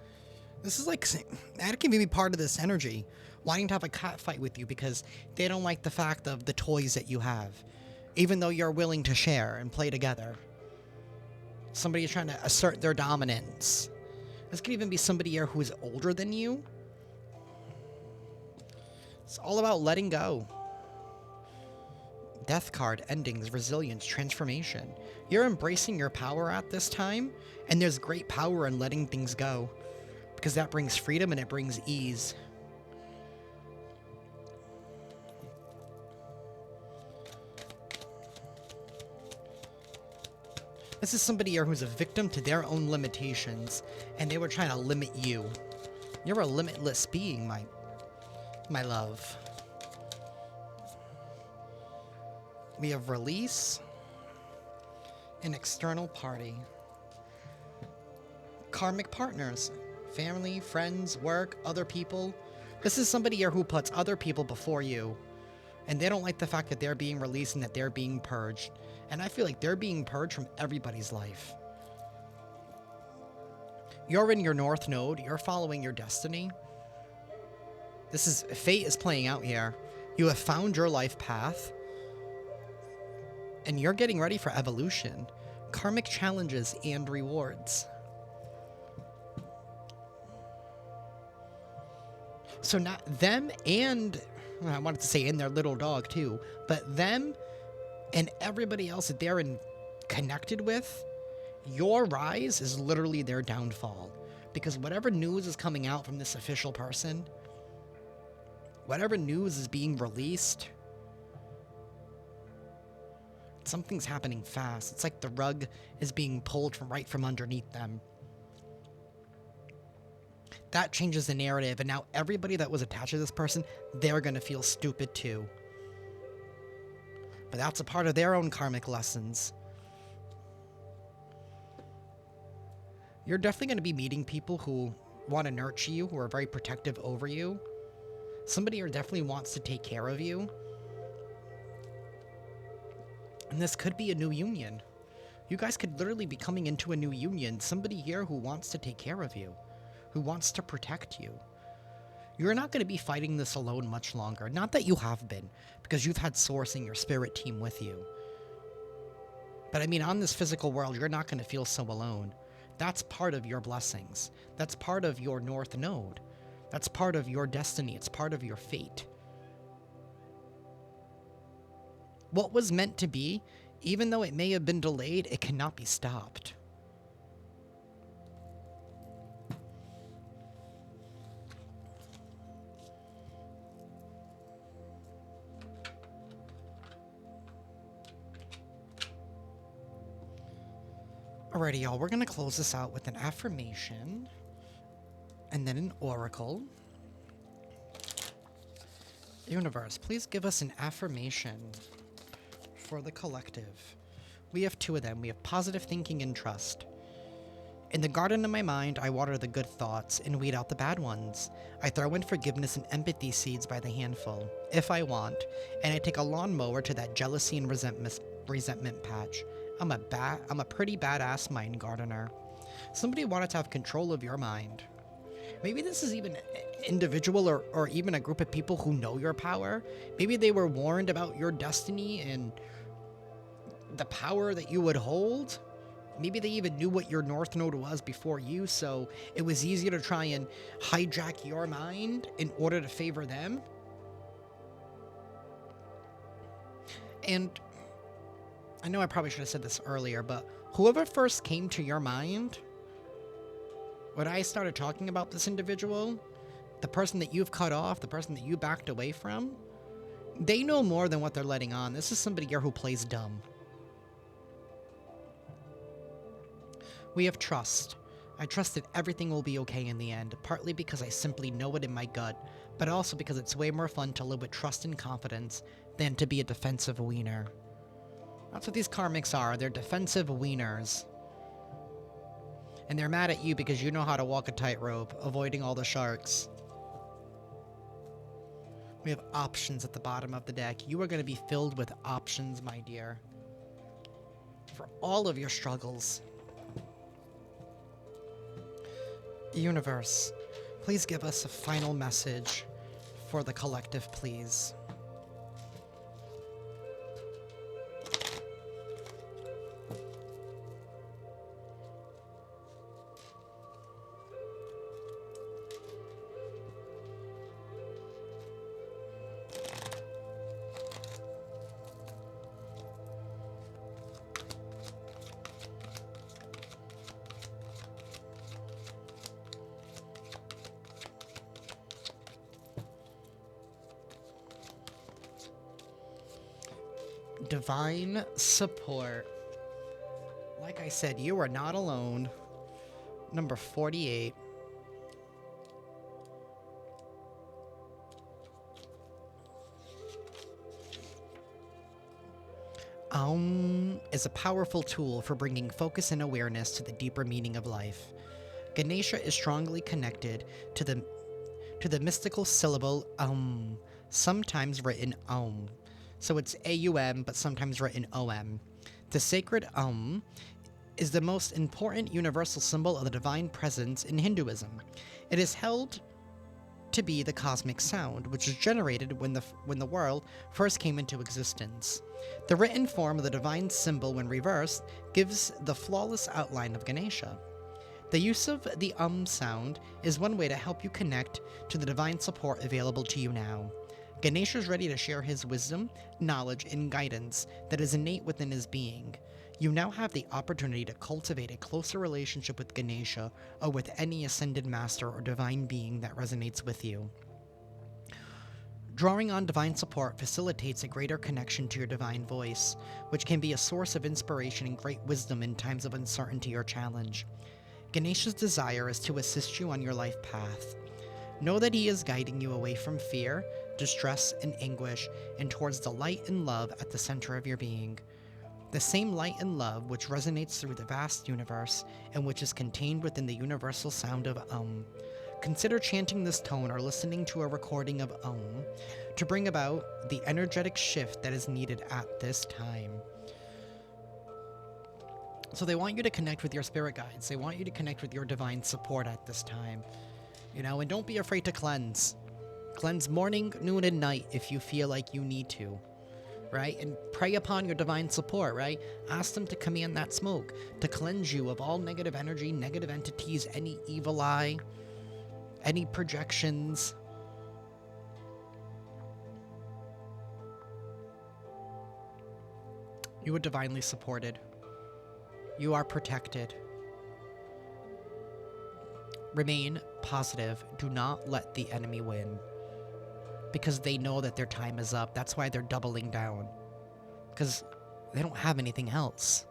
this is like, that can be part of this energy. Wanting to have a cat fight with you because they don't like the fact of the toys that you have. Even though you're willing to share and play together. Somebody is trying to assert their dominance. This could even be somebody here who is older than you. It's all about letting go. Death card, endings, resilience, transformation. You're embracing your power at this time, and there's great power in letting things go, because that brings freedom and it brings ease. This is somebody here who's a victim to their own limitations, and they were trying to limit you. You're a limitless being, my love. We have release, an external party, karmic partners, family, friends, work, other people. This is somebody here who puts other people before you, and they don't like the fact that they're being released and that they're being purged. And I feel like they're being purged from everybody's life. You're in your North Node. You're following your destiny. Fate is playing out here. You have found your life path. And you're getting ready for evolution. Karmic challenges and rewards. So not them and, I wanted to say and their little dog too, but them and everybody else that they're connected with, your rise is literally their downfall. Because whatever news is coming out from this official person, whatever news is being released, something's happening fast. It's like the rug is being pulled from underneath them. That changes the narrative, and now everybody that was attached to this person, they're going to feel stupid too. But that's a part of their own karmic lessons. You're definitely going to be meeting people who want to nurture you, who are very protective over you. Somebody who definitely wants to take care of you. And this could be a new union. You guys could literally be coming into a new union. Somebody here who wants to take care of you, who wants to protect you. You're not going to be fighting this alone much longer. Not that you have been, because you've had Source and your spirit team with you. But I mean, on this physical world, you're not going to feel so alone. That's part of your blessings. That's part of your North Node. That's part of your destiny. It's part of your fate. What was meant to be, even though it may have been delayed, it cannot be stopped. Alrighty, y'all, we're going to close this out with an affirmation and then an oracle. Universe, please give us an affirmation for the collective. We have two of them. We have positive thinking and trust. In the garden of my mind, I water the good thoughts and weed out the bad ones. I throw in forgiveness and empathy seeds by the handful, if I want, and I take a lawnmower to that jealousy and resentment patch. I'm a pretty badass mind gardener. Somebody wanted to have control of your mind. Maybe this is even individual or even a group of people who know your power. Maybe they were warned about your destiny and the power that you would hold. Maybe they even knew what your North Node was before you, so it was easier to try and hijack your mind in order to favor them. And I know I probably should have said this earlier, but whoever first came to your mind when I started talking about this individual, the person that you've cut off, the person that you backed away from, they know more than what they're letting on. This is somebody here who plays dumb. We have trust. I trust that everything will be okay in the end, partly because I simply know it in my gut, but also because it's way more fun to live with trust and confidence than to be a defensive wiener. That's what these karmics are. They're defensive wieners. And they're mad at you because you know how to walk a tightrope, avoiding all the sharks. We have options at the bottom of the deck. You are going to be filled with options, my dear, for all of your struggles. Universe, please give us a final message for the collective, please. Divine support. Like I said, you are not alone. Number 48. Is a powerful tool for bringing focus and awareness to the deeper meaning of life. Ganesha is strongly connected to the mystical syllable sometimes written So it's AUM, but sometimes written OM. The sacred is the most important universal symbol of the divine presence in Hinduism. It is held to be the cosmic sound, which is generated when the world first came into existence. The written form of the divine symbol, when reversed, gives the flawless outline of Ganesha. The use of the sound is one way to help you connect to the divine support available to you now. Ganesha is ready to share his wisdom, knowledge, and guidance that is innate within his being. You now have the opportunity to cultivate a closer relationship with Ganesha or with any ascended master or divine being that resonates with you. Drawing on divine support facilitates a greater connection to your divine voice, which can be a source of inspiration and great wisdom in times of uncertainty or challenge. Ganesha's desire is to assist you on your life path. Know that he is guiding you away from fear, distress, and anguish, and towards the light and love at the center of your being. The same light and love which resonates through the vast universe and which is contained within the universal sound of Consider chanting this tone or listening to a recording of to bring about the energetic shift that is needed at this time. So they want you to connect with your spirit guides. They want you to connect with your divine support at this time. And don't be afraid to cleanse. Cleanse morning, noon, and night if you feel like you need to, right? And pray upon your divine support, right? Ask them to command that smoke, to cleanse you of all negative energy, negative entities, any evil eye, any projections. You are divinely supported. You are protected. Remain positive. Do not let the enemy win. Because they know that their time is up. That's why they're doubling down. Because they don't have anything else.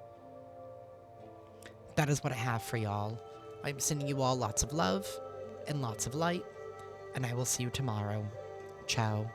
That is what I have for y'all. I'm sending you all lots of love and lots of light. And I will see you tomorrow. Ciao.